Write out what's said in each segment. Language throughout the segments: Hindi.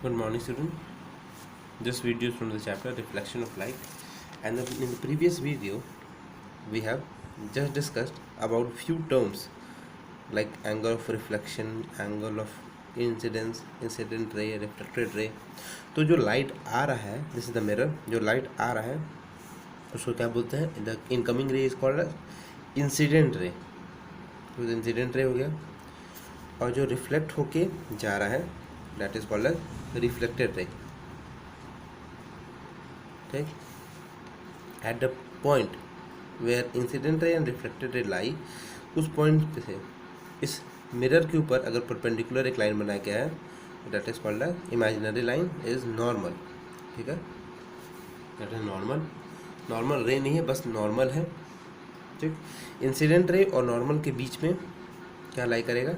Good morning, student. This video is from the chapter Reflection of Light, and in the previous video, we have just discussed about few terms like angle of reflection, angle of incidence, incident ray, reflected ray. तो जो लाइट आ रहा है, दिस इज द मिरर, जो लाइट आ रहा है उसको क्या बोलते हैं? The incoming ray is called as incident ray. तो इंसिडेंट रे हो गया, और जो रिफ्लेक्ट होके जा रहा है that is called as reflected ray. ठीक, at the point where incident ray and reflected ray lie, उस पॉइंट पे से इस मिरर के ऊपर अगर परपेंडिकुलर एक लाइन बनाया गया है that is called as imaginary line is normal. ठीक है, दैट इज नॉर्मल. नॉर्मल रे नहीं है, बस नॉर्मल है. ठीक, इंसिडेंट रे और नॉर्मल के बीच में क्या लाई करेगा?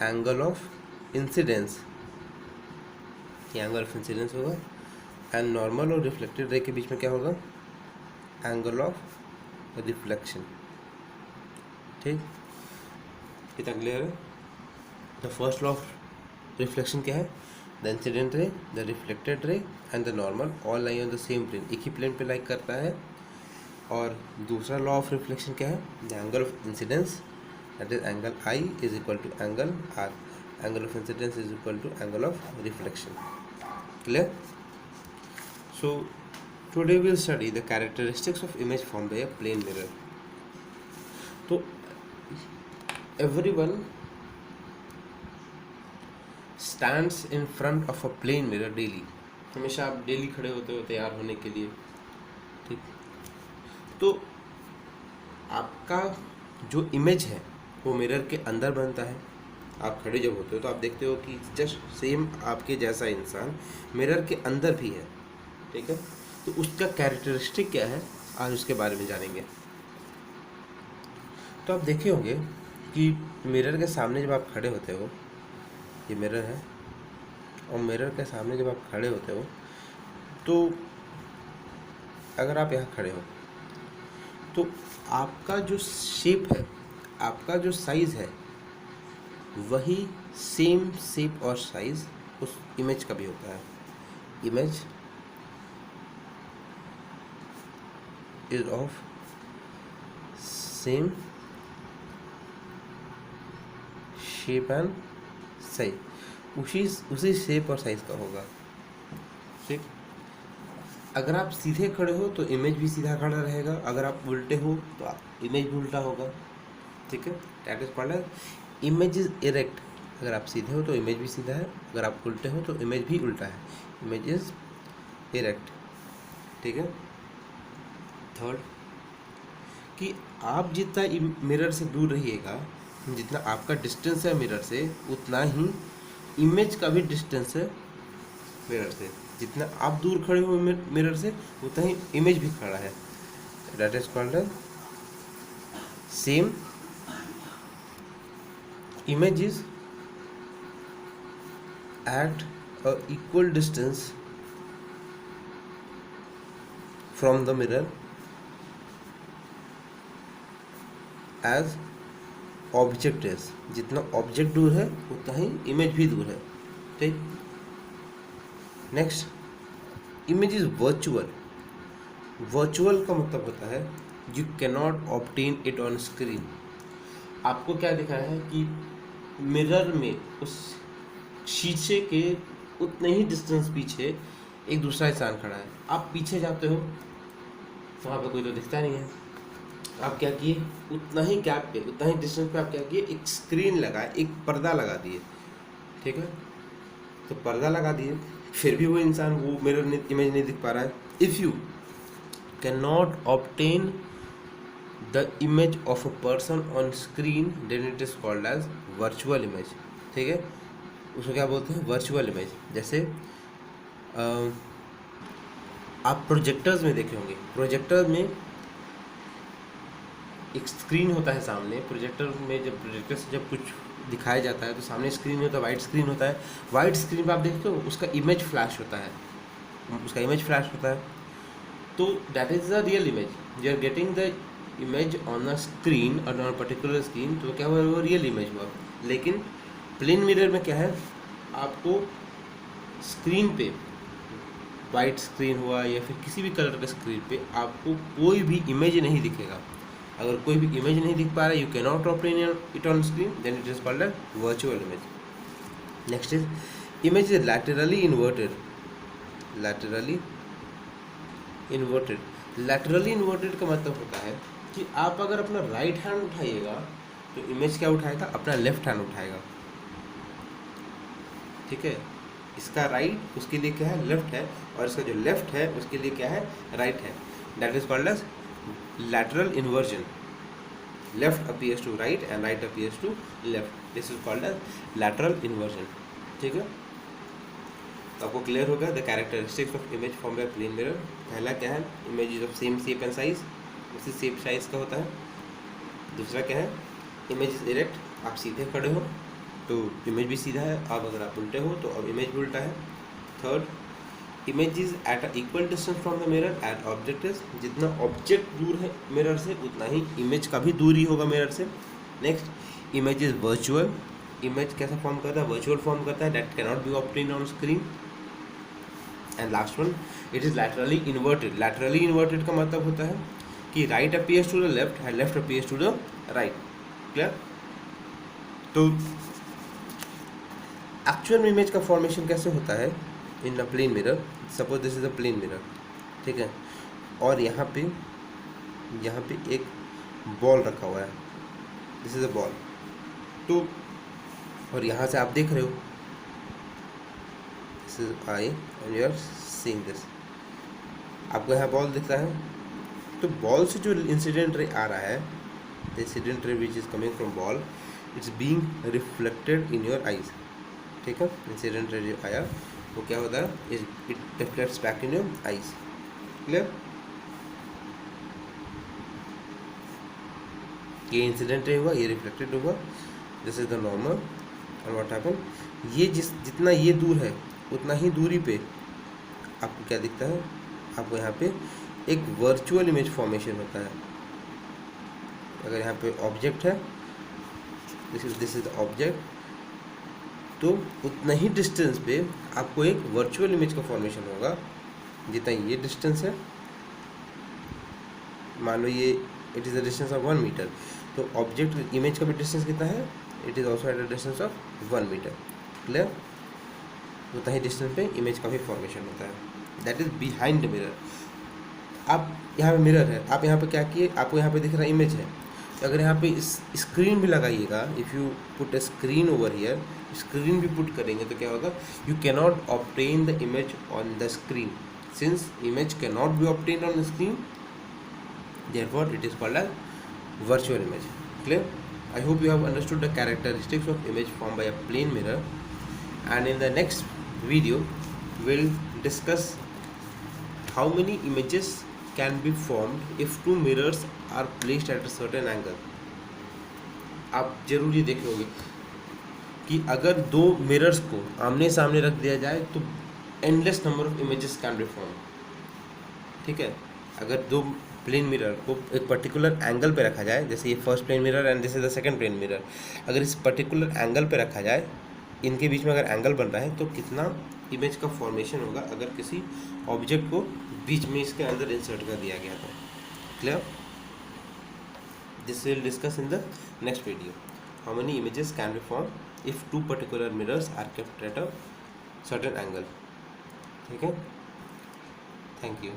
Angle of incidence. ये एंगल ऑफ इंसिडेंस होगा. एंड नॉर्मल और रिफ्लेक्टेड रे के बीच में क्या होगा? Angle of reflection. ठीक, कितना क्लियर है? The first law of reflection क्या है? The incident ray, the reflected ray and the normal all lie on the same plane, एक ही प्लेन पे लाइक करता है. और दूसरा लॉ ऑफ रिफ्लेक्शन क्या है? The angle of incidence that is angle i is equal to angle r. Angle of incidence is equal to angle of reflection. Clear? So today we'll study the characteristics of image formed by a plane mirror. तो everyone stands in front of a plane mirror daily. हमेशा आप डेली खड़े होते हो तैयार होने के लिए. ठीक, तो आपका जो इमेज है वो मिरर के अंदर बनता है. आप खड़े जब होते हो तो आप देखते हो कि जस्ट सेम आपके जैसा इंसान मिरर के अंदर भी है. ठीक है, तो उसका कैरेक्टरिस्टिक क्या है आज उसके बारे में जानेंगे. तो आप देखे होंगे कि मिरर के सामने जब आप खड़े होते हो, ये मिरर है, और मिरर के सामने जब आप खड़े होते हो तो अगर आप यहाँ खड़े हो तो आपका जो शेप है, आपका जो साइज़ है, वही सेम शेप और साइज़ उस इमेज का भी होता है. Image is of same shape and size. उसी शेप और साइज का होगा. ठीक, अगर आप सीधे खड़े हो तो इमेज भी सीधा खड़ा रहेगा. अगर आप उल्टे हो तो इमेज भी उल्टा होगा. ठीक है, that is called as image is erect. अगर आप सीधे हो तो इमेज भी सीधा है, अगर आप उल्टे हो तो इमेज भी उल्टा है. Image is erect. ठीक है. थर्ड, कि आप जितना मिरर से दूर रहिएगा, जितना आपका डिस्टेंस है मिरर से, उतना ही इमेज का भी डिस्टेंस है मिरर से. जितना आप दूर खड़े हो मिरर से, उतना ही इमेज भी खड़ा है. That is called as same image is at a equal distance from the mirror as object is. जितना ऑब्जेक्ट दूर है उतना ही इमेज भी दूर है. ठीक, next, image is virtual. Virtual का मतलब होता है you can not obtain it on screen. आपको क्या दिखा है कि मिरर में उस शीशे के उतने ही डिस्टेंस पीछे एक दूसरा इंसान खड़ा है. आप पीछे जाते हो, वहाँ पे कोई तो दिखता नहीं है. आप क्या किए? उतना ही गैप पे, उतना ही डिस्टेंस पे आप क्या किए? एक स्क्रीन लगाए, एक पर्दा लगा दिए. ठीक है, तो पर्दा लगा दिए, फिर भी वो इंसान, वो मिरर इमेज नहीं दिख पा रहा है. If you can not obtain the image of a person on screen then it is called as virtual image. ठीक है, उसको क्या बोलते हैं? Virtual image. जैसे आप प्रोजेक्टर्स में देखे होंगे, प्रोजेक्टर में एक स्क्रीन होता है सामने. प्रोजेक्टर में प्रोजेक्टर से जब कुछ दिखाया जाता है तो सामने स्क्रीन होता है, वाइट स्क्रीन होता है. वाइट स्क्रीन पर आप देखते हो उसका इमेज फ्लैश होता है, उसका इमेज फ्लैश होता है. तो that is the real image. You are getting the image on a screen और ऑन अ पर्टिकुलर स्क्रीन, तो क्या हुआ? वो रियल इमेज हुआ. लेकिन प्लेन मिरर में क्या है? आपको स्क्रीन पे, वाइट स्क्रीन हुआ या फिर किसी भी कलर के स्क्रीन पे आपको कोई भी इमेज नहीं दिखेगा। अगर कोई भी इमेज नहीं दिख पा रहा है, you can not obtain it on screen, then it is called as virtual image. Next is image is laterally inverted. Laterally inverted का मतलब होता है कि आप अगर अपना राइट हैंड उठाइएगा तो इमेज क्या उठाएगा, अपना लेफ्ट हैंड उठाएगा। ठीक है, इसका राइट उसके लिए क्या है, लेफ्ट है, और इसका जो लेफ्ट है उसके लिए क्या है, राइट है। That is called as lateral inversion. Left appears to right and right appears to left, this is called as lateral inversion. ठीक है, तो आपको क्लियर होगा the characteristics of image form by plane mirror. पहला क्या है, image is of same shape and size, उसी शेप साइज का होता है। दूसरा क्या है, इमेज इज इरेक्ट, आप सीधे खड़े हो तो इमेज भी सीधा है, अब अगर आप उल्टे हो तो अब इमेज भी उल्टा है। Third, image is at a equal distance from the mirror at object is, जितना ऑब्जेक्ट दूर है मिरर से उतना ही इमेज का भी दूरी होगा मिरर से। Next, image is virtual, image कैसा फॉर्म करता है, वर्चुअल फॉर्म करता है, that can not be obtained on screen. And last one, it is laterally inverted. Laterally inverted का मतलब होता है कि right appears to the left and left appears to the right. Clear? तो एक्चुअल इमेज का फॉर्मेशन कैसे होता है in a plane mirror. Suppose this is a plane mirror, ठीक है, और यहाँ पे एक बॉल रखा हुआ है, दिस इज अ बॉल। तो और यहाँ से आप देख रहे हो, this is I and you are seeing this, आपको यहाँ बॉल दिखता है। तो बॉल से जो इंसिडेंट रे आ रहा है, द इंसिडेंट रे which is coming from ball, it's being reflected in your eyes. ठीक है, इंसिडेंट रे जो आया वो क्या होता है, it reflects back in your eyes. Clear? ये इंसिडेंट रे हुआ, ये रिफ्लेक्टेड हुआ, दिस इज द नॉर्मल। और व्हाट हैपन, ये जितना ये दूर है उतना ही दूरी पे आपको क्या दिखता है, आपको यहाँ पे एक वर्चुअल इमेज फॉर्मेशन होता है। अगर यहाँ पे ऑब्जेक्ट है, दिस इज ऑब्जेक्ट, तो उतना ही डिस्टेंस पे आपको एक वर्चुअल इमेज का फॉर्मेशन होगा। जितना ये डिस्टेंस है, मान लो ये it is the distance of 1 metre, तो ऑब्जेक्ट इमेज का भी डिस्टेंस कितना है, it is also at the distance of 1 metre. Clear? उतना ही डिस्टेंस पे इमेज का भी फॉर्मेशन होता है, that is behind the mirror. आप यहाँ पे मिरर है, आप यहाँ पे क्या किए, आपको यहाँ पे दिख रहा इमेज है, तो अगर यहाँ पे इस स्क्रीन भी लगाइएगा, if you put a screen over here, screen भी पुट करेंगे तो क्या होगा, you can not obtain the image on the screen. Since image can not be obtain on the screen, therefore it is called as virtual image. Clear? I hope you have understood the characteristics of image formed by a plane mirror, and in the next video we'll discuss how many images can be formed if two mirrors are placed at a certain angle. आप जरूर ये देखे होंगे कि अगर दो मिरर्स को आमने सामने रख दिया जाए तो endless number of images can be form. ठीक है, अगर दो प्लेन मिरर को एक पर्टिकुलर एंगल पे रखा जाए, जैसे ये first plane mirror and this is the second plane mirror, अगर इस पर्टिकुलर एंगल पे रखा जाए, इनके बीच में अगर एंगल बन रहा है तो कितना इमेज का फॉर्मेशन होगा अगर किसी ऑब्जेक्ट को बीच में इसके अंदर इंसर्ट कर दिया गया तो। Clear? This will discuss in the next video, how many images can be form if two particular mirrors are kept at a certain angle. ठीक है, थैंक यू।